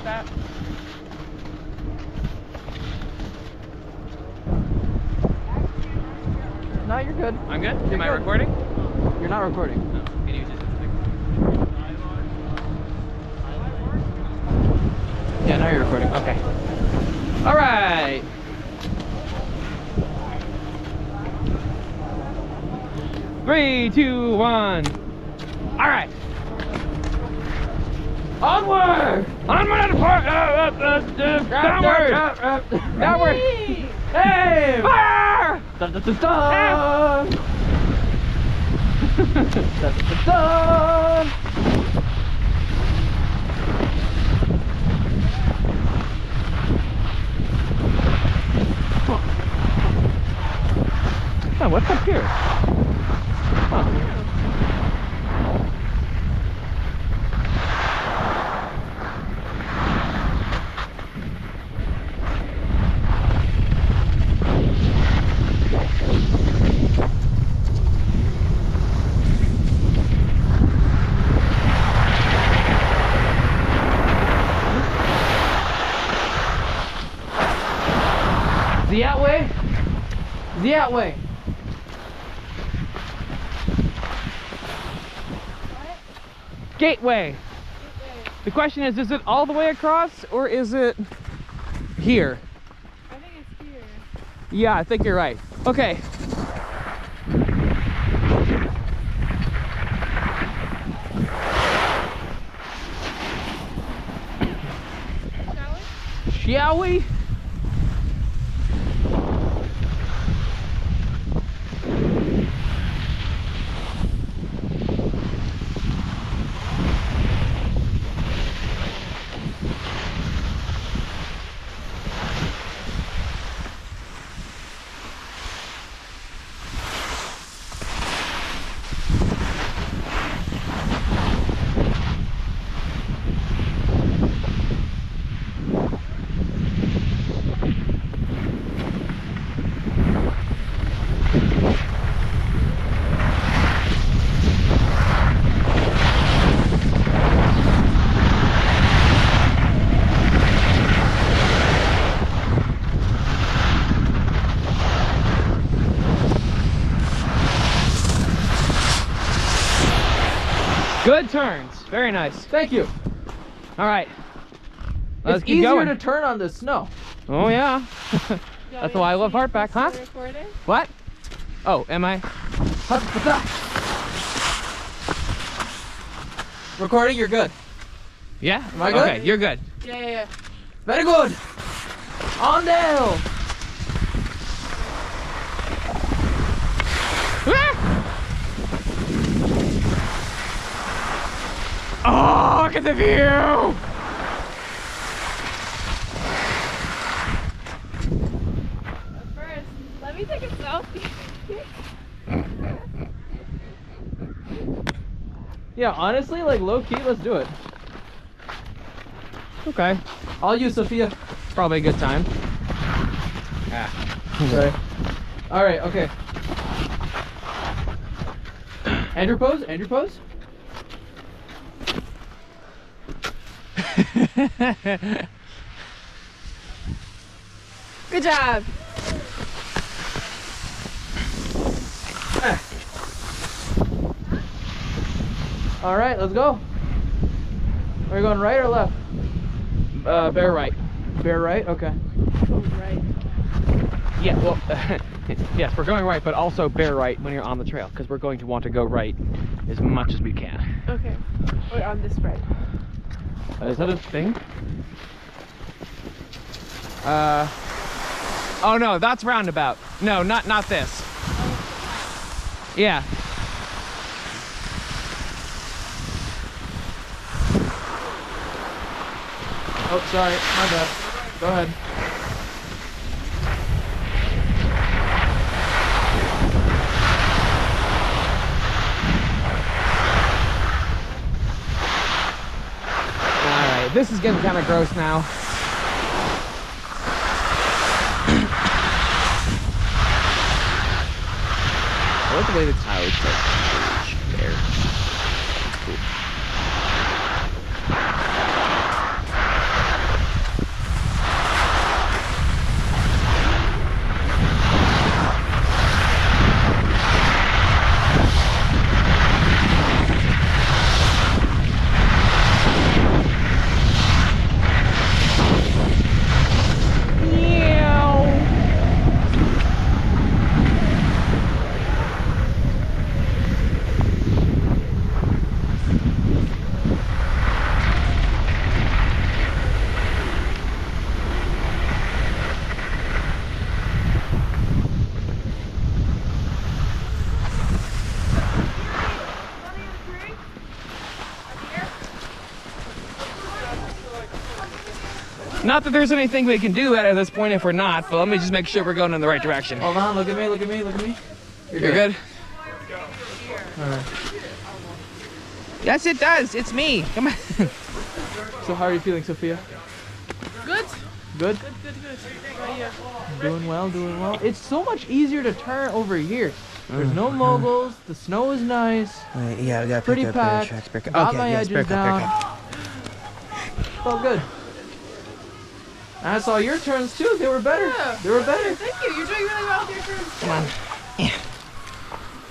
that. No, you're good. I'm good? You're Am I good. recording? You're not recording. No. Can you use this? Yeah, now you're recording. Okay. All right. Three, two, one. All right. Onward! Onward! Downward! Downward! Hey! Fire! Dun, dun, dun, dun. Dun, dun, dun, dun. Oh, what's up here? Huh. The that way? The that way? Gateway. The question is it all the way across or is it here? I think it's here. Yeah, I think you're right. Okay. Shall we? Good turns. Very nice. Thank you. All right. Let's It's keep easier going. to turn on the snow. Oh yeah. That's why I love hardback, huh? Recording? What? Oh, am I? Recording, you're good. Yeah? Am I good? Okay, you're good. Yeah. Very good. On the hill. Oh, look at the view! First, let me take a selfie. Yeah, honestly, like low key, let's do it. Okay. I'll use Sofia. It's probably a good time. Ah. Sorry. All right. Okay. Andrew pose. Andrew pose. Good job. All right, let's go. Are we going right or left? Bear right. Bear right. Okay. Oh, right. Yeah, well, yes, we're going right, but also bear right when you're on the trail, because we're going to want to go right as much as we can. Okay. We're on this right. Is that a thing? Oh no, that's roundabout. No, not this. Yeah. Oh, sorry. My bad. Go ahead. All right, this is getting kind of gross now. I like the way the tires are there. Cool. Not that there's anything we can do at this point if we're not, but let me just make sure we're going in the right direction. Hold on, look at me, look at me, look at me. You're good? Alright. Yes, it does. It's me. Come on. So how are you feeling, Sophia? Good. Good? Good. How are you? Doing well, doing well. It's so much easier to turn over here. There's no moguls, the snow is nice. Yeah, we gotta Pretty pick packed. up tracks. Break up. Got Okay, my yes, edges break down. up. Felt good. And I saw your turns too. They were better. Yeah. They were better. Thank you. You're doing really well with your turns. Come on. Yeah.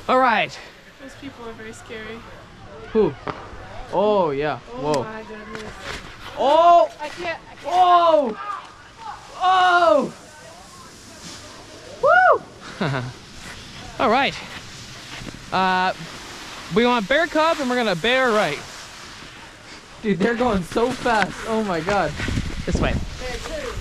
All right. Those people are very scary. Who? Oh yeah. Oh Whoa. my goodness. Oh! I can't. Oh! Oh! Woo! All right. We want bear cub and we're gonna bear right. Dude, they're going so fast. Oh my god. This way. There too.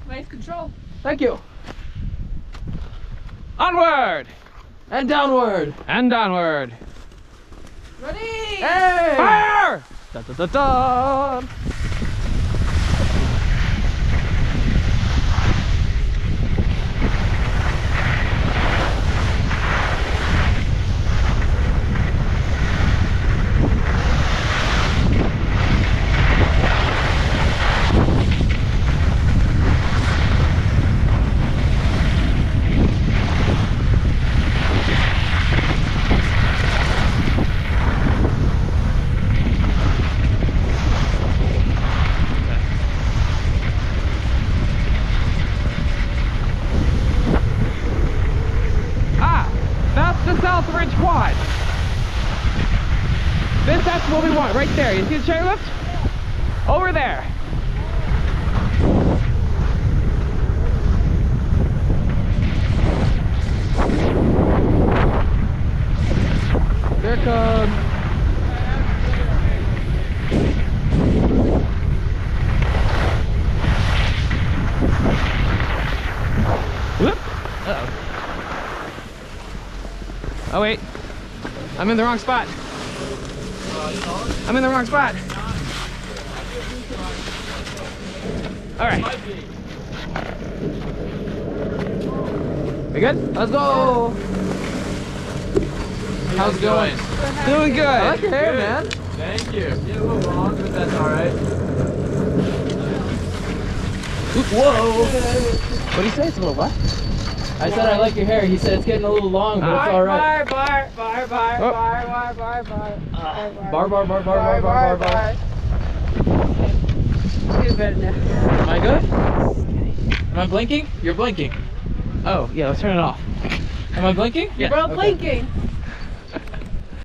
Nice control. Thank you. Onward And downward. and onward. Ready? Hey! Fire! Da, da, da, da. That's the South Ridge Quad. That's what we want, right there. You see the chairlift? Over there. There comes. Whoop. Uh-oh. Oh wait, I'm in the wrong spot. I'm in the wrong spot. All right. We good? Let's go. How's it going? Doing good. I like your hair, man. Thank you. Get a little long, but that's alright. Whoa. What do you say? It's a little what? I said I like your hair. He said it's getting a little long, but it's all right. Bar. Bar. Feel better now. Am I good? Am I blinking? You're blinking. Oh, yeah, let's turn it off. Am I blinking? Yeah. We're all Okay. blinking.